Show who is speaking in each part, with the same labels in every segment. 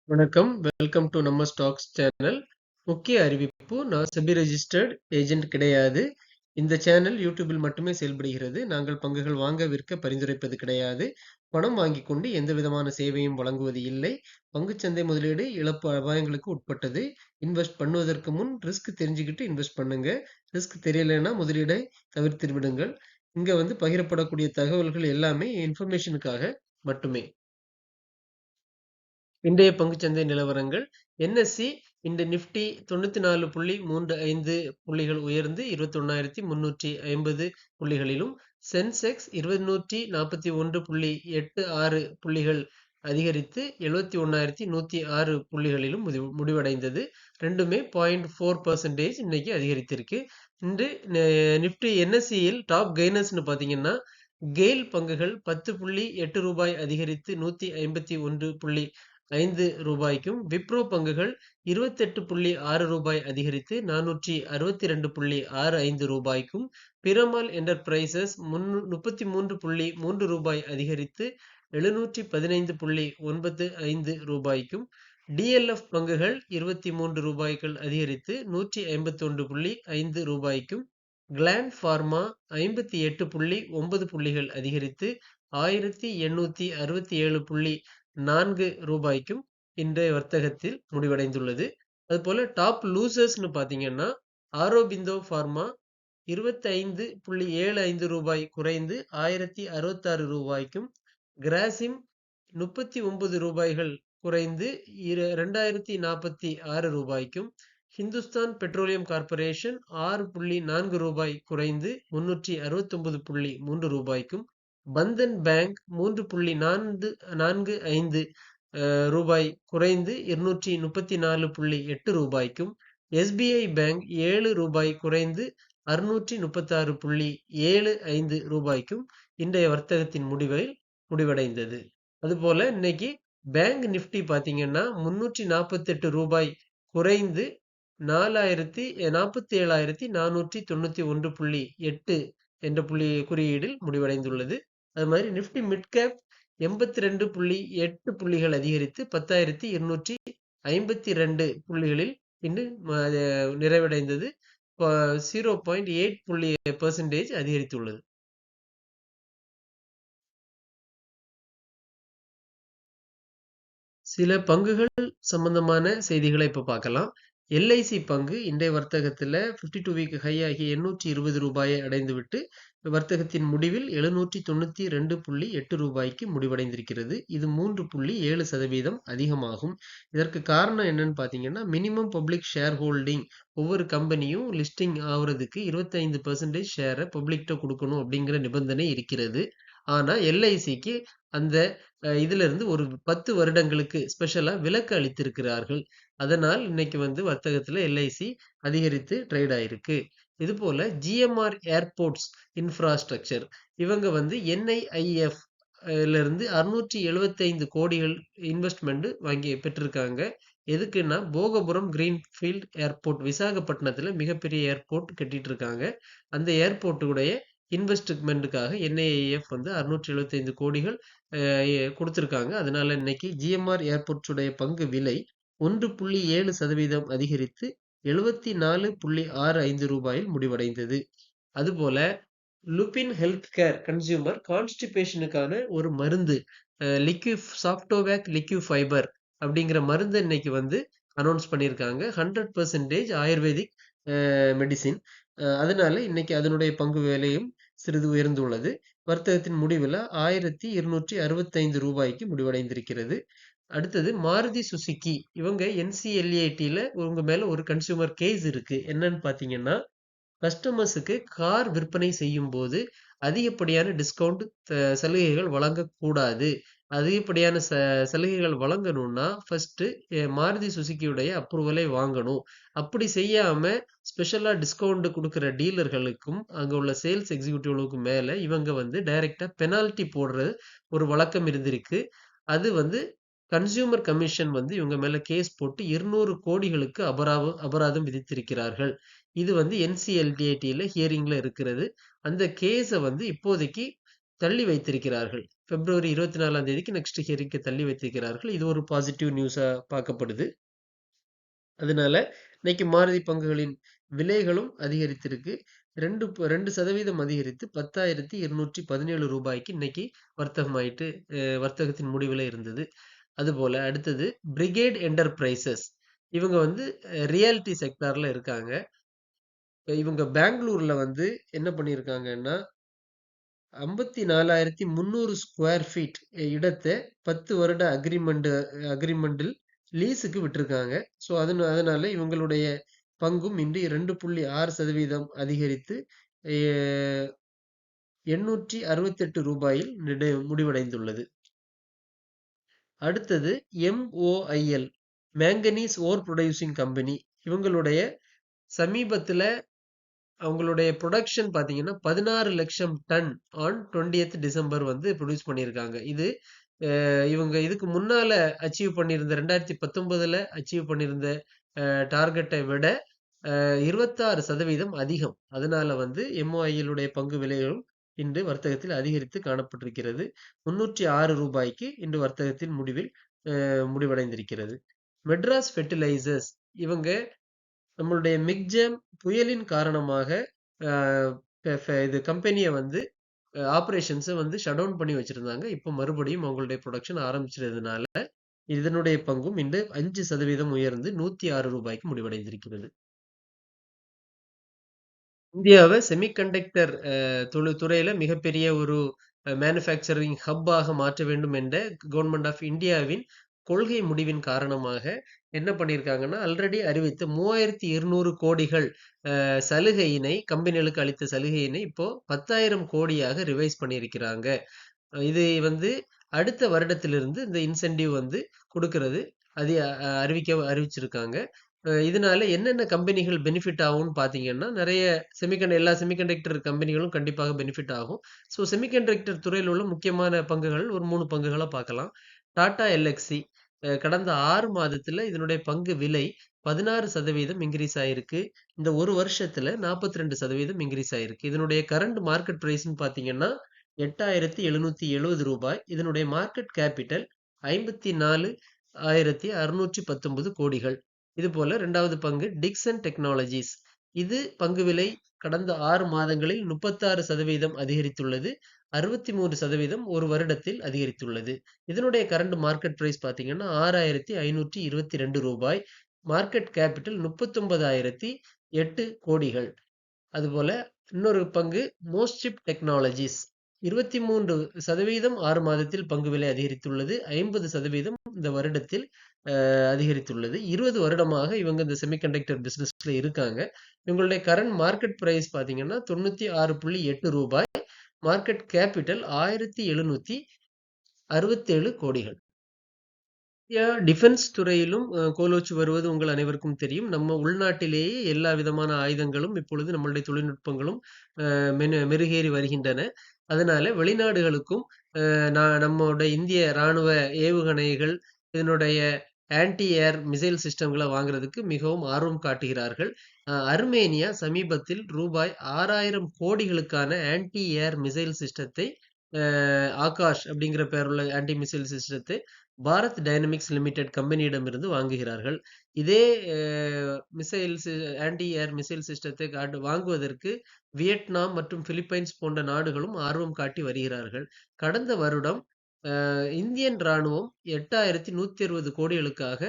Speaker 1: வணக்கம். Welcome to நம்ம stocks channel. முக்கிய அறிவிப்பு, நான் செபி ரெஜிஸ்டர்ட் ஏஜென்ட் கிடையாது. இந்த சேனல் யூடியூபில் மட்டுமே செயல்படுகிறது. நாங்கள் பங்குகள் வாங்க விற்க பரிந்துரைப்பது கிடையாது. பணம் வாங்கிக் கொண்டு எந்த விதமான சேவையும் வழங்குவது இல்லை. பங்குச்சந்தை முதலீடு இழப்பு அபாயங்களுக்கு உட்பட்டது. இன்வெஸ்ட் பண்ணுவதற்கு முன் ரிஸ்க் தெரிஞ்சுக்கிட்டு இன்வெஸ்ட் பண்ணுங்க. ரிஸ்க் தெரியலைன்னா முதலீடை தவிர்த்து விடுங்கள். இங்க பகிரப்படக்கூடிய தகவல்கள் எல்லாமே இன்ஃபர்மேஷனுக்காக மட்டுமே. இன்றைய பங்குச்சந்தை நிலவரங்கள். என்எஸ்சி இந்த நிஃப்டி 94.35 புள்ளிகள் உயர்ந்து 21,350 புள்ளிகளிலும், சென்செக்ஸ் 241.86 புள்ளிகள் அதிகரித்து 71,106 புள்ளிகளிலும் முடிவடைந்தது. ரெண்டுமே 0.4% இன்னைக்கு அதிகரித்திருக்கு. இன்று நிஃப்டி என்எஸ்சியில் டாப் கெய்னர்ஸ்னு பாத்தீங்கன்னா, கெயில் பங்குகள் 10.8 ரூபாய் அதிகரித்து 151.5 ரூபாய்க்கும், விப்ரோ பங்குகள் 28.6 ரூபாய் அதிகரித்து 462.65 ரூபாய்க்கும், பிரமல் என்டர்பிரைசஸ் 33.3 ரூபாய் அதிகரித்து 715.95 ரூபாய்க்கும், டிஎல்எஃப் பங்குகள் 23 ரூபாய்கள் அதிகரித்து 151.5 ரூபாய்க்கும், கிளாண்ட் பார்மா 58.9 புள்ளிகள் அதிகரித்து 1867.4 ரூபாய்க்கும் இன்றைய வர்த்தகத்தில் முடிவடைந்துள்ளது. அதுபோல டாப் லூசர்ஸ்னு பாத்தீங்கன்னா, ஆரோபிந்தோ பார்மா 25.75 ரூபாய் குறைந்து 1066 ரூபாய்க்கும், கிராசிம் 39 ரூபாய்கள் குறைந்து 2046 ரூபாய்க்கும், ஹிந்துஸ்தான் பெட்ரோலியம் கார்ப்பரேஷன் 6.4 ரூபாய் குறைந்து 369.3 ரூபாய்க்கும், பந்தன் பேங்க் 3.45 ரூபாய் குறைந்து 234.8 ரூபாய்க்கும், எஸ்பிஐ பேங்க் 7 ரூபாய் குறைந்து 636.75 ரூபாய்க்கும் இன்றைய வர்த்தகத்தின் முடிவடைந்தது. அதுபோல இன்னைக்கு பேங்க் நிஃப்டி பாத்தீங்கன்னா 348 ரூபாய் குறைந்து 47,491.8 என்ற குறியீடில் முடிவடைந்துள்ளது. அது மாதிரி நிஃப்டி மிட் கேப் 82.8 புள்ளிகள் அதிகரித்து 10,252 புள்ளிகளில் இன்று நிறைவடைந்தது. 0.8% அதிகரித்துள்ளது. சில பங்குகள் சம்பந்தமான செய்திகளை இப்ப பார்க்கலாம். எல்ஐசி பங்கு இன்றைய வர்த்தகத்துல 52 வீக் ஹை ஆகி 820 ரூபாயை அடைந்துவிட்டு வர்த்தகத்தின் முடிவில் 792.8 ரூபாய்க்கு முடிவடைந்திருக்கிறது. இது 3.7% அதிகமாகும். இதற்கு காரணம் என்னன்னு பாத்தீங்கன்னா, மினிமம் பப்ளிக் ஷேர் ஹோல்டிங் ஒவ்வொரு கம்பெனியும் லிஸ்டிங் ஆகுறதுக்கு 25% ஷேரை பப்ளிக்ட கொடுக்கணும் அப்படிங்கிற நிபந்தனை இருக்கிறது. ஆனா எல்ஐசிக்கு அந்த இதுல இருந்து ஒரு 10 வருடங்களுக்கு ஸ்பெஷலா விலக்கு அளித்திருக்கிறார்கள். அதனால் இன்னைக்கு வர்த்தகத்துல எல்ஐசி அதிகரித்து ட்ரேட் ஆயிருக்கு. இது போல ஜிஎம்ஆர் ஏர்போர்ட்ஸ் இன்ஃப்ராஸ்ட்ரக்சர் இவங்க என்ஐஐஎஃப் இருந்து 675 கோடிகள் இன்வெஸ்ட்மெண்ட் வாங்கி பெற்றிருக்காங்க. எதுக்குன்னா போகபுரம் கிரீன்ஃபீல்ட் ஏர்போர்ட் விசாகப்பட்டினத்துல மிகப்பெரிய ஏர்போர்ட் கட்டிட்டு இருக்காங்க. அந்த ஏர்போர்ட்டுடைய இன்வெஸ்ட்மெண்ட்டுக்காக என்ஐஏஎஃப் 675 கோடிகள் கொடுத்திருக்காங்க. அதனால இன்னைக்கு ஜிஎம்ஆர் ஏர்போர்ட்ஸ் உடைய பங்கு விலை 1.7% அதிகரித்து 74.65 ரூபாயில் முடிவடைந்தது. அதுபோல லுபின் ஹெல்த் கேர் கன்சியூமர் கான்ஸ்டிபேஷனுக்கான ஒரு மருந்து சாஃப்டோவேக் லிக்யூ ஃபைபர் அப்படிங்கிற மருந்து இன்னைக்கு அனௌன்ஸ் பண்ணியிருக்காங்க. 100% ஆயுர்வேதிக் மெடிசின். அதனால இன்னைக்கு அதனுடைய பங்கு விலையும் சிறிது உயர்ந்துள்ளது. வர்த்தகத்தின் முடிவுல 1265 ரூபாய்க்கு முடிவடைந்திருக்கிறது. அடுத்தது மாருதி சுசுகி இவங்க என்சிஎல்ஏடில உங்க மேல ஒரு கன்சியூமர் கேஸ் இருக்கு. என்னன்னு பாத்தீங்கன்னா, கஸ்டமர்ஸுக்கு கார் விற்பனை செய்யும் போது அதிகப்படியான டிஸ்கவுண்ட் சலுகைகள் வழங்கக்கூடாது. அதிகப்படியான சலுகைகள் வழங்கணும்னா ஃபர்ஸ்ட் மாருதி சுசுகியுடைய அப்ரூவலை வாங்கணும். அப்படி செய்யாம ஸ்பெஷலா டிஸ்கவுண்ட் கொடுக்கிற டீலர்களுக்கும் அங்க உள்ள சேல்ஸ் எக்ஸிக்யூட்டிவ்களுக்கும் மேல இவங்க டைரக்டா பெனால்டி போடுற ஒரு வழக்கம் இருந்திருக்கு. அது கன்சியூமர் கமிஷன் இவங்க மேல கேஸ் போட்டு 200 கோடிகளுக்கு அபராதம் விதித்திருக்கிறார்கள். இது என்சிஎல்டிஏடில ஹியரிங்ல இருக்கிறது. அந்த கேஸ இப்போதைக்கு தள்ளி வைத்திருக்கிறார்கள். பிப்ரவரி 24ஆம் தேதிக்கு நெக்ஸ்ட் ஹியரிங்க்கு தள்ளி வைத்திருக்கிறார்கள். இது ஒரு பாசிட்டிவ் நியூஸா பார்க்கப்படுது. அதனால இன்னைக்கு மாருதி பங்குகளின் விலைகளும் அதிகரித்திருக்கு. 2% அதிகரித்து 10,217 ரூபாய்க்கு இன்னைக்கு வர்த்தகமாயிட்டு வர்த்தகத்தின் முடிவுல இருந்தது. அதுபோல அடுத்தது பிரிகேட் என்டர்பிரைசஸ். இவங்க வந்து ரியாலிட்டி செக்டார்ல இருக்காங்க. இவங்க பெங்களூர்ல வந்து என்ன பண்ணியிருக்காங்கன்னா 54,300 ஸ்கொயர் ஃபீட் இடத்தை 10 வருட அக்ரிமெண்டில் லீஸுக்கு விட்டிருக்காங்க. ஸோ அதனால இவங்களுடைய பங்கும் இன்று 2.6% அதிகரித்து 868 ரூபாயில் முடிவடைந்துள்ளது. அடுத்தது MOIL மேங்கனீஸ் ஓர் ப்ரொடியூசிங் கம்பெனி. இவங்களுடைய சமீபத்துல அவங்களுடைய ப்ரொடக்ஷன் பாத்தீங்கன்னா 16 லட்சம் டன் ஆன் 20th டிசம்பர் வந்து ப்ரொடியூஸ் பண்ணியிருக்காங்க. இது இவங்க இதுக்கு முன்னால அச்சீவ் பண்ணியிருந்த 2019ல அச்சீவ் பண்ணியிருந்த டார்கெட்டை விட 26% அதிகம். அதனால வந்து MOIL பங்கு விலைகளும் இன்று வர்த்தகத்தில் அதிகரித்து காணப்பட்டிருக்கிறது. 306 ரூபாய்க்கு இன்று வர்த்தகத்தின் முடிவடைந்திருக்கிறது. மெட்ராஸ் ஃபெர்டிலைசர்ஸ் இவங்க நம்மளுடைய மிக்ஜாம் புயலின் காரணமாக இது கம்பெனியை வந்து ஆபரேஷன்ஸை வந்து ஷட் டவுன் பண்ணி வச்சிருந்தாங்க. இப்போ மறுபடியும் அவங்களுடைய ப்ரொடக்ஷன் ஆரம்பிச்சதுனால இதனுடைய பங்கும் இன்று 5% உயர்ந்து 106 ரூபாய்க்கு முடிவடைந்திருக்கிறது. இந்தியாவை செமிகண்டக்டர் துறையில மிகப்பெரிய ஒரு மேனுஃபேக்சரிங் ஹப்பாக மாற்ற வேண்டும் என்ற கவர்மெண்ட் ஆஃப் இந்தியாவின் கொள்கை முடிவின் காரணமாக என்ன பண்ணியிருக்காங்கன்னா ஆல்ரெடி அறிவித்த 3,200 கோடிகள் சலுகையினை கம்பெனிகளுக்கு அளித்த சலுகையினை இப்போ 10,000 கோடியாக ரிவைஸ் பண்ணியிருக்கிறாங்க. இது வந்து அடுத்த வருடத்திலிருந்து இந்த இன்சென்டிவ் வந்து கொடுக்கிறது அது அறிவிச்சிருக்காங்க. இதனால என்னென்ன கம்பெனிகள் பெனிஃபிட் ஆகும்னு பார்த்தீங்கன்னா நிறைய எல்லா செமிகண்டக்டர் கம்பெனிகளும் கண்டிப்பாக பெனிஃபிட் ஆகும். ஸோ செமிகண்டக்டர் துறையில் உள்ள முக்கியமான பங்குகள் ஒரு 3 பங்குகளை பார்க்கலாம். டாடா எல்எக்ஸி கடந்த 6 மாதத்துல இதனுடைய பங்கு விலை 16% இன்க்ரீஸ் ஆயிருக்கு. இந்த ஒரு வருஷத்துல 42% இன்க்ரீஸ் ஆயிருக்கு. இதனுடைய கரண்ட் மார்க்கெட் பிரைஸ்ன்னு பார்த்தீங்கன்னா 8,770 ரூபாய். இதனுடைய மார்க்கெட் கேபிட்டல் 54,619 கோடிகள். இது போல 2வது பங்கு டிக்சன் டெக்னாலஜிஸ். இது பங்கு விலை கடந்த 6 மாதங்களில் 36% அதிகரித்துள்ளது. 63% ஒரு வருடத்தில் அதிகரித்துள்ளது. இதனுடைய கரண்ட் மார்க்கெட் பிரைஸ் பார்த்தீங்கன்னா 6,522 ரூபாய். மார்க்கெட் கேபிட்டல் 39,008 கோடிகள். அதுபோல இன்னொரு பங்கு மோஸ்ட்சிப் டெக்னாலஜிஸ் 23% 6 மாதத்தில் பங்கு விலை அதிகரித்துள்ளது. 50% இந்த வருடத்தில் அதிகரித்துள்ளது. 20 வருடமாக இவங்க இந்த செமிகண்டக்டர் பிசினஸ்ல இருக்காங்க. இவங்களுடைய கரண்ட் மார்க்கெட் பிரைஸ் பாத்தீங்கன்னா 96.8 ரூபாய். மார்க்கெட் கேபிட்டல் 1,767 கோடிகள். டிஃபென்ஸ் துறையிலும் கோலோச்சு வருவது உங்கள் அனைவருக்கும் தெரியும். நம்ம உள்நாட்டிலேயே எல்லா விதமான ஆயுதங்களும் இப்பொழுது நம்மளுடைய தொழில்நுட்பங்களும் மெருகேறி வருகின்றன. அதனால வெளிநாடுகளுக்கும் நம்மளோட இந்திய ராணுவ ஏவுகணைகள் இதனுடைய ஆன்டி ஏர் மிசைல் சிஸ்டங்களை வாங்குறதுக்கு மிகவும் ஆர்வம் காட்டுகிறார்கள். அர்மேனியா சமீபத்தில் ரூபாய் 6,000 கோடிகளுக்கான ஆன்டி ஏர் மிசைல் சிஸ்டத்தை ஆகாஷ் அப்படிங்கிற பெயருள்ள ஆன்டி மிசைல் சிஸ்டத்தை பாரத் டைனமிக்ஸ் லிமிடெட் கம்பெனியிடமிருந்து வாங்குகிறார்கள். இதே ஆன்டி ஏர் மிசைல் சிஸ்டத்தை வாங்குவதற்கு வியட்நாம் மற்றும் பிலிப்பைன்ஸ் போன்ற நாடுகளும் ஆர்வம் காட்டி வருகிறார்கள். கடந்த வருடம் இந்தியன் ராணுவம் 8,160 கோடிகளுக்காக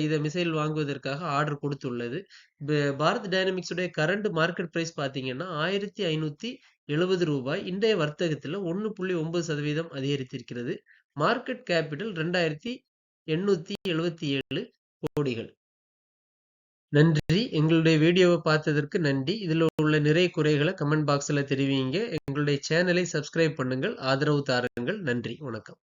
Speaker 1: இந்த மிசைல் வாங்குவதற்காக ஆர்டர் கொடுத்துள்ளது. பாரத் டைனமிக்ஸ் உடைய கரண்ட் மார்க்கெட் பிரைஸ் பாத்தீங்கன்னா 1,570 ரூபாய். இன்றைய வர்த்தகத்துல 1.9% அதிகரித்திருக்கிறது. மார்க்கெட் கேபிட்டல் 2,877 கோடிகள். நன்றி. எங்களுடைய வீடியோவை பார்த்ததற்கு நன்றி. இதுல உள்ள நிறைய குறைகளை கமெண்ட் பாக்ஸ்ல தெரிவிங்க. எங்களுடைய சேனலை சப்ஸ்கிரைப் பண்ணுங்கள். ஆதரவு தாருங்கள். நன்றி. வணக்கம்.